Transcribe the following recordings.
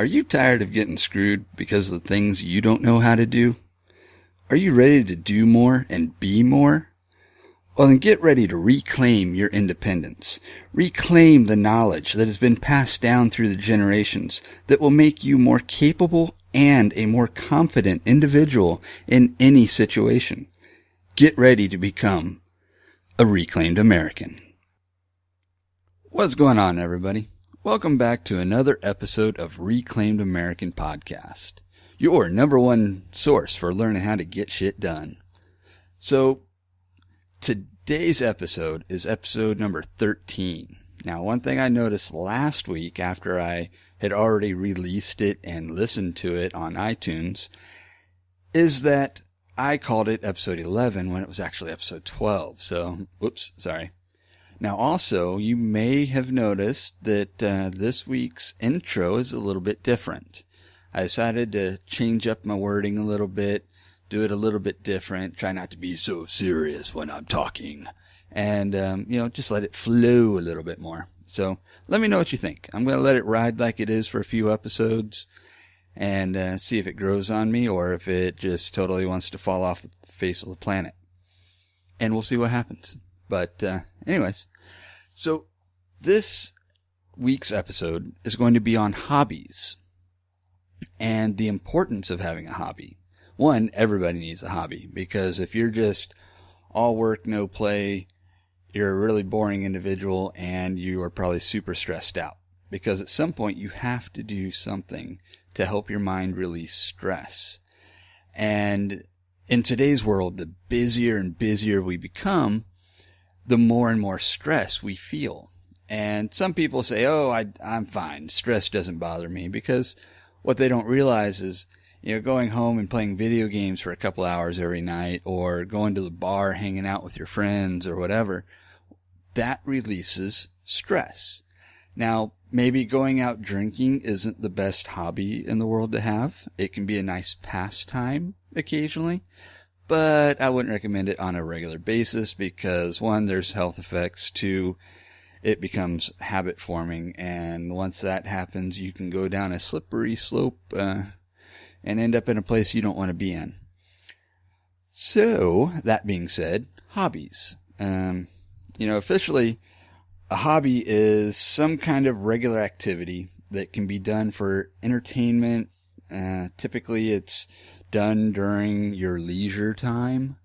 Are you tired of getting screwed because of the things you don't know how to do? Are you ready to do more and be more? Well, then get ready to reclaim your independence. Reclaim the knowledge that has been passed down through the generations that will make you more capable and a more confident individual in any situation. Get ready to become a reclaimed American. What's going on, everybody? Welcome back to another episode of Reclaimed American Podcast, your number one source for learning how to get shit done. So, today's episode is episode number 13. Now, one thing I noticed last week after I had already released it and listened to it on iTunes is that I called it episode 11 when it was actually episode 12. So, whoops, sorry. Now, also, you may have noticed that this week's intro is a little bit different. I decided to change up my wording a little bit, do it a little bit different, try not to be so serious when I'm talking, and, just let it flow a little bit more. So, let me know what you think. I'm going to let it ride like it is for a few episodes and see if it grows on me or if it just totally wants to fall off the face of the planet. And we'll see what happens. But anyways, so this week's episode is going to be on hobbies and the importance of having a hobby. One, everybody needs a hobby because if you're just all work, no play, you're a really boring individual and you are probably super stressed out because at some point you have to do something to help your mind release stress. And in today's world, the busier and busier we become, the more and more stress we feel. And some people say, I'm fine. Stress doesn't bother me, because what they don't realize is, going home and playing video games for a couple hours every night or going to the bar, hanging out with your friends or whatever, that releases stress. Now, maybe going out drinking isn't the best hobby in the world to have. It can be a nice pastime occasionally. But I wouldn't recommend it on a regular basis because, one, there's health effects. Two, it becomes habit forming. And once that happens, you can go down a slippery slope and end up in a place you don't want to be in. So, that being said, hobbies. Officially, a hobby is some kind of regular activity that can be done for entertainment. Typically, it's done during your leisure time.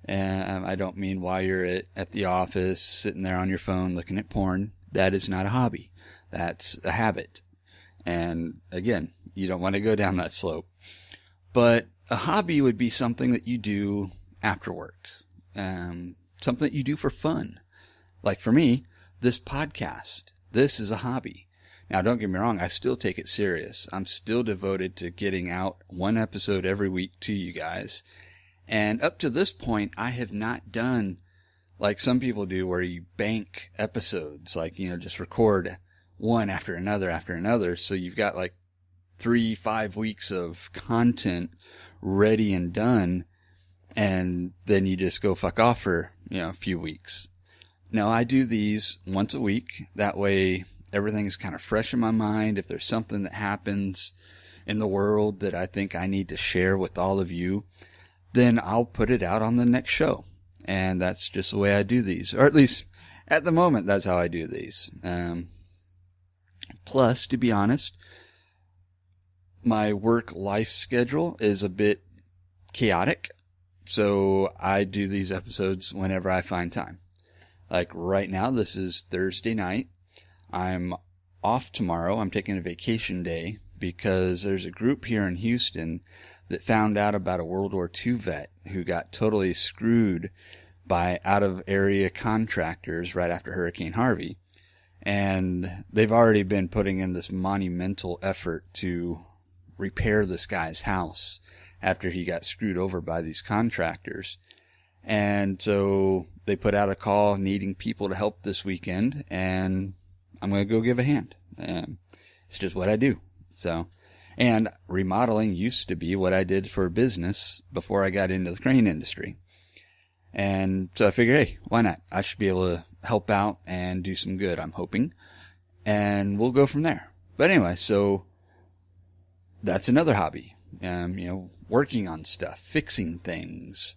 I don't mean while you're at the office, sitting there on your phone looking at porn. That is not a hobby. That's a habit. And again, you don't want to go down that slope. But a hobby would be something that you do after work. Something that you do for fun. Like for me, this podcast. This is a hobby. Now, don't get me wrong, I still take it serious. I'm still devoted to getting out one episode every week to you guys. And up to this point, I have not done like some people do where you bank episodes, like, just record one after another. So you've got like 3-5 weeks of content ready and done. And then you just go fuck off for, a few weeks. No, I do these once a week. That way, everything's kind of fresh in my mind. If there's something that happens in the world that I think I need to share with all of you, then I'll put it out on the next show. And that's just the way I do these. Or at least, at the moment, that's how I do these. Plus, to be honest, my work-life schedule is a bit chaotic. So I do these episodes whenever I find time. Like right now, this is Thursday night. I'm off tomorrow. I'm taking a vacation day because there's a group here in Houston that found out about a World War II vet who got totally screwed by out-of-area contractors right after Hurricane Harvey. And they've already been putting in this monumental effort to repair this guy's house after he got screwed over by these contractors. And so they put out a call needing people to help this weekend, and I'm going to go give a hand. It's just what I do. So, and remodeling used to be what I did for business before I got into the crane industry. And so I figured, hey, why not? I should be able to help out and do some good, I'm hoping. And we'll go from there. But anyway, so that's another hobby. Working on stuff, fixing things.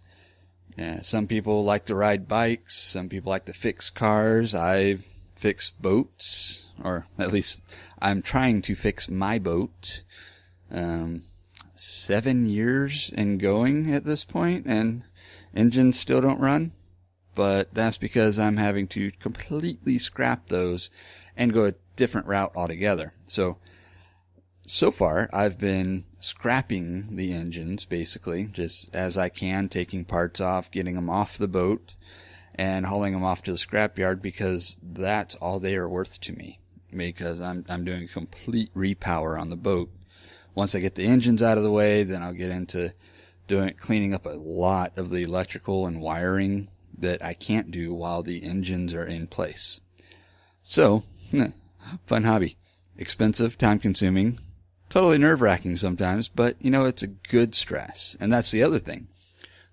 Some people like to ride bikes. Some people like to fix cars. I fix boats, or at least I'm trying to fix my boat. 7 years and going at this point, and engines still don't run. But that's because I'm having to completely scrap those and go a different route altogether. So far, I've been scrapping the engines, basically, just as I can, taking parts off, getting them off the boat, and hauling them off to the scrapyard, because that's all they are worth to me. Because I'm doing a complete repower on the boat. Once I get the engines out of the way, then I'll get into cleaning up a lot of the electrical and wiring that I can't do while the engines are in place. So, fun hobby. Expensive, time-consuming, totally nerve-wracking sometimes, but, it's a good stress. And that's the other thing.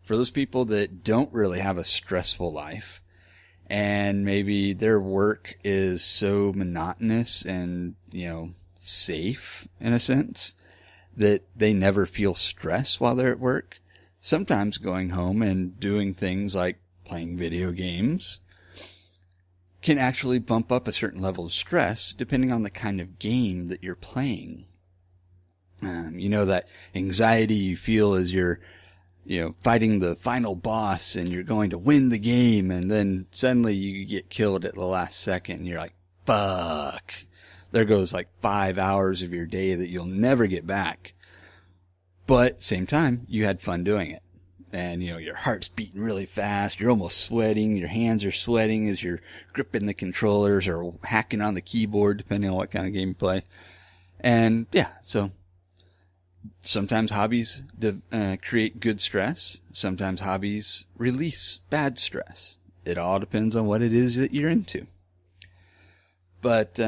For those people that don't really have a stressful life, and maybe their work is so monotonous and, safe, in a sense, that they never feel stress while they're at work, sometimes going home and doing things like playing video games can actually bump up a certain level of stress depending on the kind of game that you're playing. That anxiety you feel as you're, fighting the final boss and you're going to win the game, and then suddenly you get killed at the last second and you're like, fuck. There goes like 5 hours of your day that you'll never get back. But same time, you had fun doing it. And, your heart's beating really fast. You're almost sweating. Your hands are sweating as you're gripping the controllers or hacking on the keyboard, depending on what kind of game you play. And so sometimes hobbies create good stress. Sometimes hobbies release bad stress. It all depends on what it is that you're into. But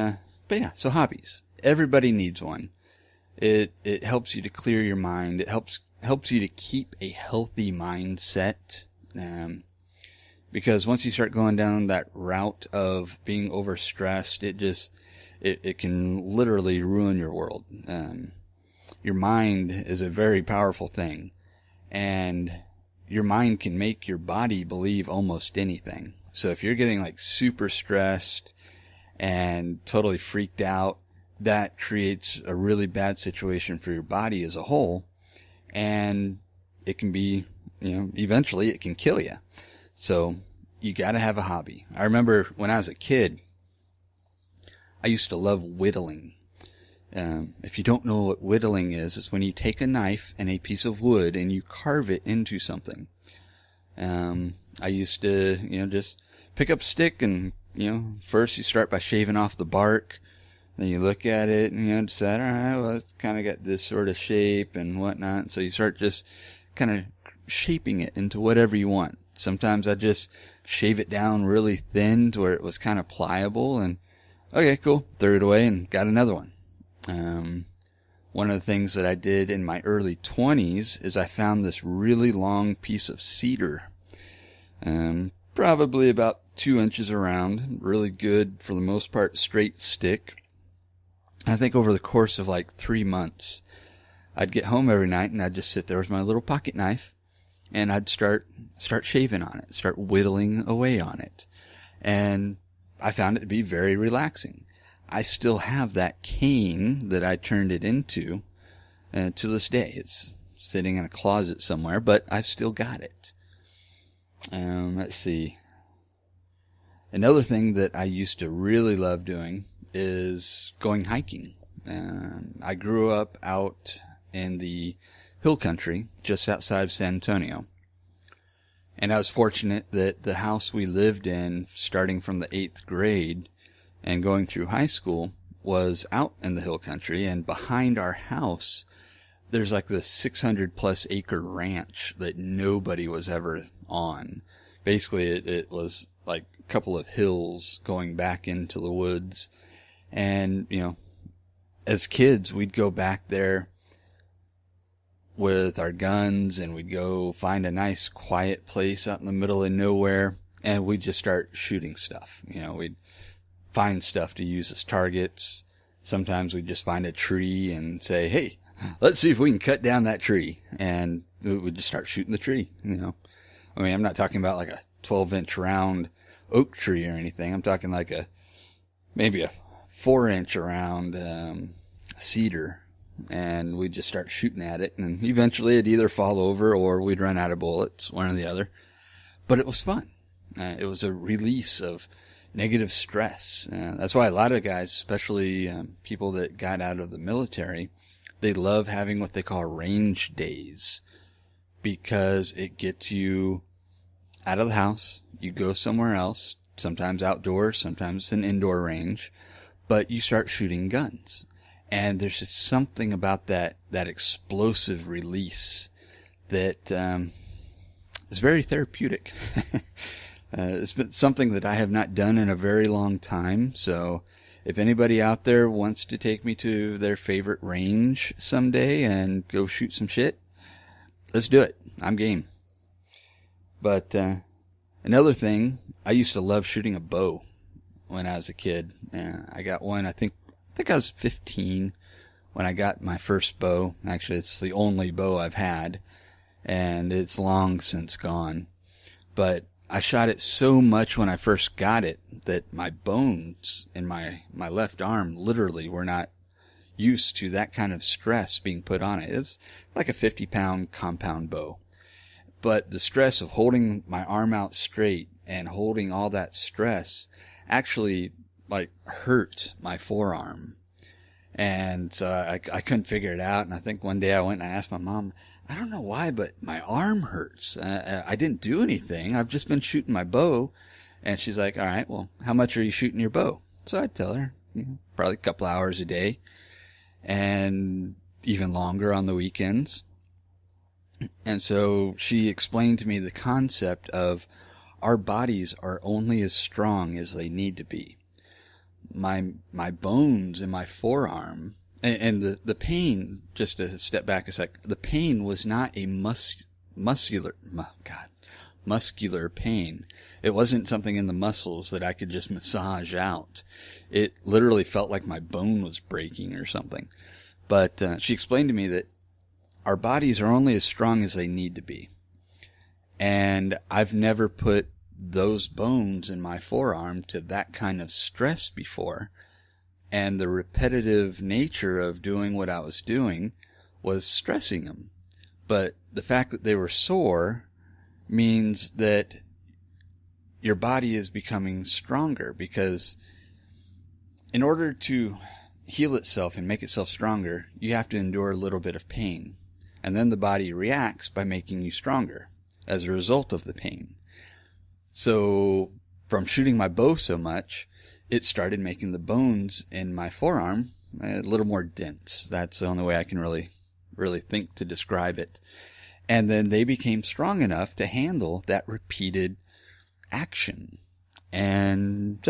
so hobbies. Everybody needs one. It helps you to clear your mind. It helps you to keep a healthy mindset. Because once you start going down that route of being overstressed, it can literally ruin your world. Your mind is a very powerful thing, and your mind can make your body believe almost anything. So if you're getting like super stressed and totally freaked out, that creates a really bad situation for your body as a whole, and it can be, eventually it can kill you. So you got to have a hobby. I remember when I was a kid, I used to love whittling. If you don't know what whittling is, it's when you take a knife and a piece of wood and you carve it into something. I used to, just pick up a stick and, first you start by shaving off the bark. Then you look at it and, decide, all right, well, it's kind of got this sort of shape and whatnot. So you start just kind of shaping it into whatever you want. Sometimes I just shave it down really thin to where it was kind of pliable, and okay, cool. Threw it away and got another one. One of the things that I did in my early 20s is I found this really long piece of cedar, probably about 2 inches around, really good, for the most part, straight stick. I think over the course of like 3 months, I'd get home every night and I'd just sit there with my little pocket knife and I'd start shaving on it, start whittling away on it. And I found it to be very relaxing. I still have that cane that I turned it into to this day. It's sitting in a closet somewhere, but I've still got it. Let's see. Another thing that I used to really love doing is going hiking. I grew up out in the hill country just outside of San Antonio. And I was fortunate that the house we lived in, starting from the 8th grade and going through high school, was out in the hill country. And behind our house, there's like this 600 plus acre ranch that nobody was ever on. Basically, it was like a couple of hills going back into the woods. And, as kids, we'd go back there with our guns and we'd go find a nice quiet place out in the middle of nowhere and we'd just start shooting stuff. We'd find stuff to use as targets. Sometimes we'd just find a tree and say, hey, let's see if we can cut down that tree. And we would just start shooting the tree, you know. I mean, I'm not talking about like a 12-inch round oak tree or anything. I'm talking like maybe a 4-inch around cedar. And we'd just start shooting at it. And eventually it'd either fall over or we'd run out of bullets, one or the other. But it was fun. It was a release of negative stress. That's why a lot of guys, especially people that got out of the military, they love having what they call range days, because it gets you out of the house. You go somewhere else, sometimes outdoors, sometimes an indoor range, but you start shooting guns. And there's just something about that explosive release that is very therapeutic. It's been something that I have not done in a very long time. So if anybody out there wants to take me to their favorite range someday and go shoot some shit, let's do it. I'm game. But another thing, I used to love shooting a bow when I was a kid. I got one, I think I was 15 when I got my first bow. Actually, it's the only bow I've had, and it's long since gone. But I shot it so much when I first got it that my bones in my left arm literally were not used to that kind of stress being put on it. It's like a 50-pound compound bow. But the stress of holding my arm out straight and holding all that stress actually like hurt my forearm. And so I couldn't figure it out. And I think one day I went and I asked my mom, I don't know why, but my arm hurts. I didn't do anything. I've just been shooting my bow. And she's like, all right, well, how much are you shooting your bow? So I'd tell her, probably a couple hours a day and even longer on the weekends. And so she explained to me the concept of our bodies are only as strong as they need to be. My bones in my forearm and the pain, just to step back a sec, the pain was not a muscular pain. It wasn't something in the muscles that I could just massage out. It literally felt like my bone was breaking or something. But she explained to me that our bodies are only as strong as they need to be. And I've never put those bones in my forearm to that kind of stress before. And the repetitive nature of doing what I was doing was stressing them. But the fact that they were sore means that your body is becoming stronger, because in order to heal itself and make itself stronger, you have to endure a little bit of pain. And then the body reacts by making you stronger as a result of the pain. So from shooting my bow so much, it started making the bones in my forearm a little more dense. That's the only way I can really think to describe it. And then they became strong enough to handle that repeated action. And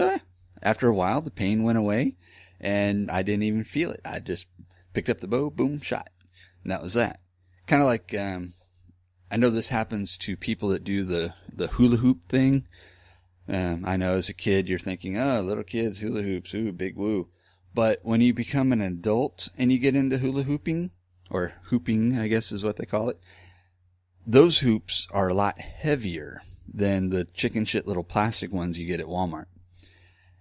after a while, the pain went away, and I didn't even feel it. I just picked up the bow, boom, shot. And that was that. Kind of like, I know this happens to people that do the hula hoop thing. I know as a kid you're thinking, oh, little kids, hula hoops, ooh, big woo. But when you become an adult and you get into hula hooping, or hooping, I guess is what they call it, those hoops are a lot heavier than the chicken shit little plastic ones you get at Walmart.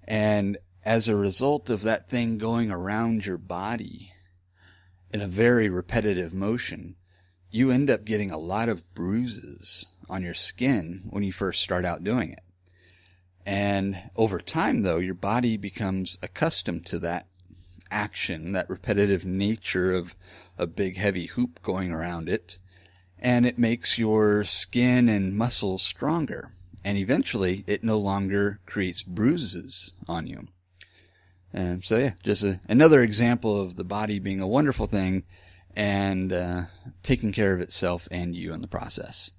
And as a result of that thing going around your body in a very repetitive motion, you end up getting a lot of bruises on your skin when you first start out doing it. And over time, though, your body becomes accustomed to that action, that repetitive nature of a big heavy hoop going around it, and it makes your skin and muscles stronger. And eventually, it no longer creates bruises on you. And so, yeah, just another example of the body being a wonderful thing and taking care of itself and you in the process.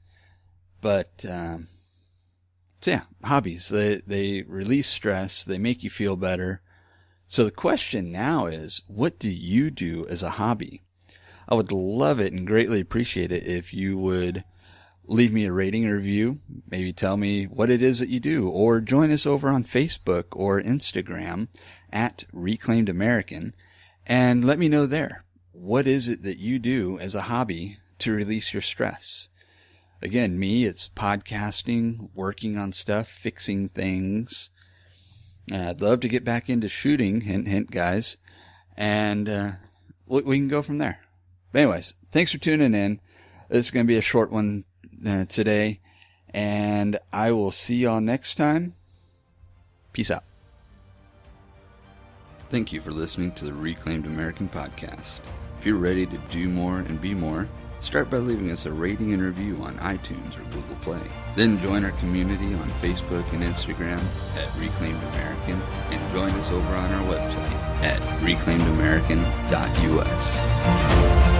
But, so yeah, hobbies. They release stress. They make you feel better. So the question now is, what do you do as a hobby? I would love it and greatly appreciate it if you would leave me a rating or review. Maybe tell me what it is that you do, or join us over on Facebook or Instagram at Reclaimed American and let me know there. what is it that you do as a hobby to release your stress? Again, me, it's podcasting, working on stuff, fixing things. I'd love to get back into shooting, hint, hint, guys. And we can go from there. But anyways, thanks for tuning in. It's going to be a short one today. And I will see y'all next time. Peace out. Thank you for listening to the Reclaimed American podcast. If you're ready to do more and be more, start by leaving us a rating and review on iTunes or Google Play. Then join our community on Facebook and Instagram at Reclaimed American, and join us over on our website at reclaimedamerican.us.